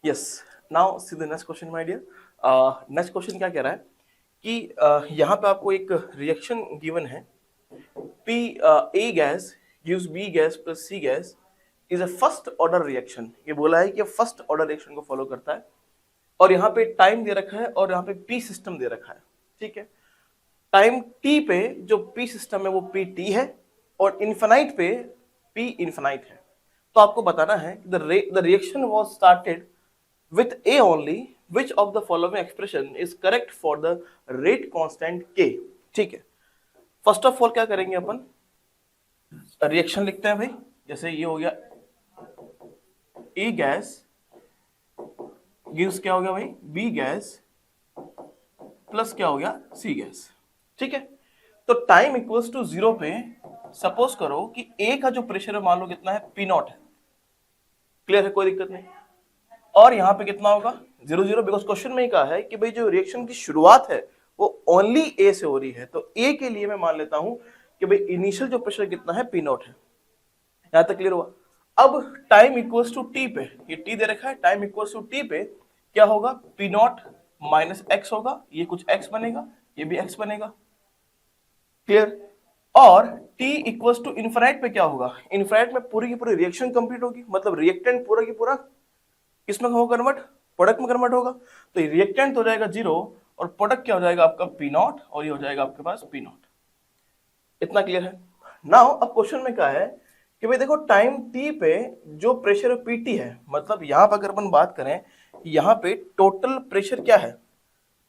Yes, now see the next question my dear. Next question क्या कह रहा है कि यहाँ पे आपको एक रिएक्शन गिवन है, P A gas gives B gas plus C gas is a first order reaction। ये बोला है कि फर्स्ट ऑर्डर रिएक्शन को फॉलो करता है और यहाँ पे टाइम दे रखा है और यहाँ पे P सिस्टम दे रखा है। ठीक है, टाइम T पे जो P सिस्टम है वो PT है और इन्फिनाइट पे P इन्फिनाइट है। तो आपको बताना है the reaction was started with A only, which of the following expression is correct for the rate constant K। ठीक है, फर्स्ट ऑफ ऑल क्या करेंगे अपन, रिएक्शन लिखते हैं भाई। जैसे ये हो गया A गैस गिव्स क्या हो गया भाई B गैस प्लस क्या हो गया C गैस। ठीक है, तो टाइम इक्वल्स टू 0 पे सपोज करो कि A का जो प्रेशर है मान लो कितना है, P नॉट है। क्लियर है, कोई दिक्कत नहीं। और यहाँ पे कितना होगा 0 0, बिकॉज क्वेश्चन में ही कहा है कि भाई जो रिएक्शन की शुरुआत है वो ओनली ए से हो रही है। तो ए के लिए मैं मान लेता हूं कि भाई इनिशियल जो प्रेशर कितना है P नॉट है। यहां तक क्लियर हुआ। अब टाइम इक्वल्स टू टी पे, ये टी दे रखा है, टाइम इक्वल्स टू टी पे क्या होगा, P नॉट माइनस एक्स होगा, ये कुछ एक्स बनेगा, ये भी एक्स बनेगा। क्लियर। और t इक्वल्स टू इन्फिनाइट पे क्या होगा, इन्फिनाइट में पूरी की पूरी रिएक्शन कंप्लीट होगी, मतलब रिएक्टेंट पूरा की पूरा किसमें होगा कन्वर्ट, प्रोडक्ट में कन्वर्ट होगा। तो रिएक्टेंट हो जाएगा 0 और प्रोडक्ट क्या हो जाएगा आपका P नॉट और ये हो जाएगा आपके पास P नॉट। इतना क्लियर है। नाउ अब क्वेश्चन में क्या है कि भाई देखो टाइम t पे जो प्रेशर PT है, मतलब यहां पर अगर अपन बात करें यहां पे टोटल प्रेशर क्या है,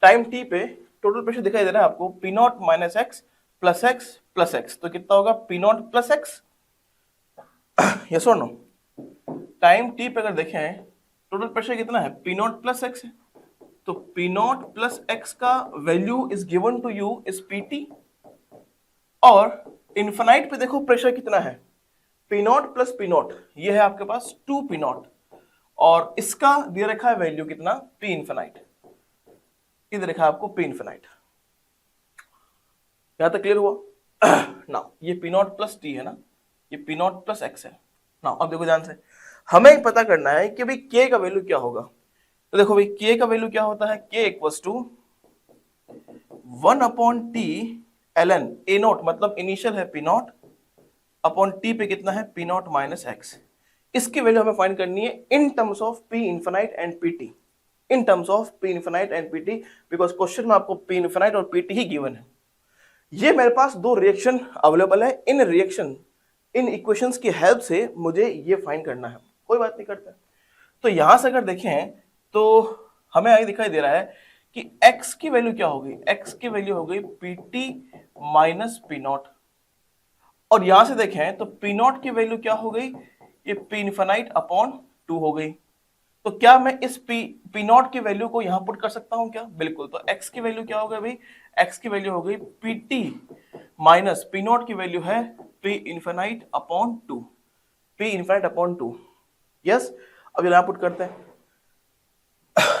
टाइम t पे टोटल प्रेशर दिखाई दे रहा है आपको P not minus x plus x plus x. तो कितना होगा P not plus x, yes और नो। टाइम t पे अगर देखें टोटल प्रेशर कितना है, P नॉट प्लस एक्स है। तो P नॉट प्लस एक्स का value is given to you is PT। और इन्फिनाइट पे देखो प्रेशर कितना है, P not plus P not, ये है आपके पास 2 P नॉट और इसका दे रखा है वैल्यू कितना P इन्फिनाइट, इधर रखा है आपको P इन्फिनाइट। यहां तक क्लियर हुआ। ना ये P नॉट प्लस T है ना, ये P नॉट प्लस एक्स है ना। अब देखो ध्यान से, हमें पता करना है कि भाई K का वैल्यू क्या होगा। तो देखो भाई K का वैल्यू क्या होता है, K equals to 1 upon T ln A not, मतलब इनिशियल है P नॉट अपॉन T पे कितना है P नॉट माइनस एक्स। इसकी वैल्यू हमें फाइंड करनी है in terms of P infinite and PT, in terms of P infinite and PT, because question में आपको P इन्फिनाइट और PT ही गिवन है। ये मेरे पास दो रिएक्शन अवेलेबल है, इन रिएक्शन इन इक्वेशंस की हेल्प से मुझे ये फाइंड करना है। कोई बात नहीं करता। तो यहां से अगर देखें तो हमें आगे दिखाई दे रहा है कि x की वैल्यू क्या हो गई, x की वैल्यू हो गई PT माइनस P नॉट। और यहां से देखें तो P नॉट की वैल्यू क्या हो गई, ये P इन्फिनाइट अपॉन 2 हो गई। तो क्या मैं इस P नॉट की वैल्यू को यहां पुट कर सकता हूं क्या, बिल्कुल। तो x की वैल्यू क्या हो गई भाई, x की वैल्यू हो गई PT माइनस P नॉट की वैल्यू है P infinite upon 2, P infinite upon 2। Yes, अब यहां पुट करते हैं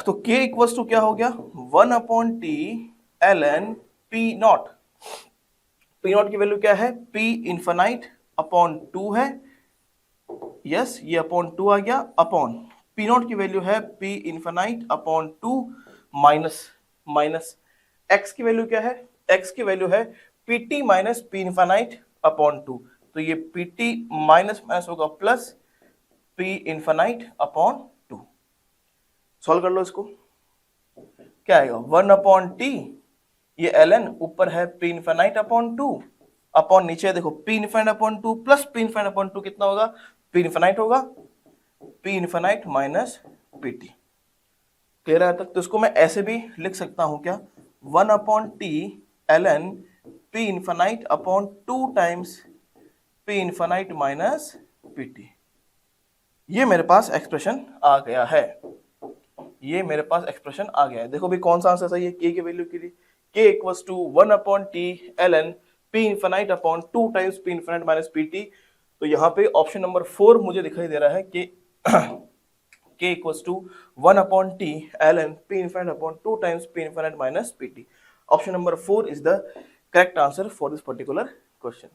तो K इक्वल्स टू क्या हो गया 1 upon T ln P not. P not की वैल्यू क्या है, P इन्फिनाइट अपॉन 2 है, यस ये अपॉन 2 आ गया, अपॉन P नॉट की वैल्यू है P infinite upon 2 minus minus x की वैल्यू क्या है, x की वैल्यू है PT minus P infinite upon 2। तो ये PT माइनस माइनस होगा plus P infinite upon 2। Solve कर लो इसको, क्या आएगा 1 अपॉन टी, ये ln ऊपर है P इन्फिनाइट अपॉन 2 अपॉन नीचे देखो P infinite upon 2 plus P infinite upon 2 कितना होगा, P इन्फिनाइट होगा P infinite minus PT। Clear है तक। तो इसको मैं ऐसे भी लिख सकता हूं क्या, 1 upon T ln P infinite upon 2 times P infinite minus PT। ये मेरे पास एक्सप्रेशन आ गया है, ये मेरे पास एक्सप्रेशन आ गया है। देखो भी कौन सा आंसर सही है K की वैल्यू के लिए, K equals to 1 upon T ln P infinite upon 2 times P infinite minus PT। तो यहाँ पे ऑप्शन नंबर 4 मुझे दिखाई दे रहा है कि K equals to 1 upon T ln P infinite upon 2 times P infinite minus PT। Option number 4 is the correct answer for this particular question.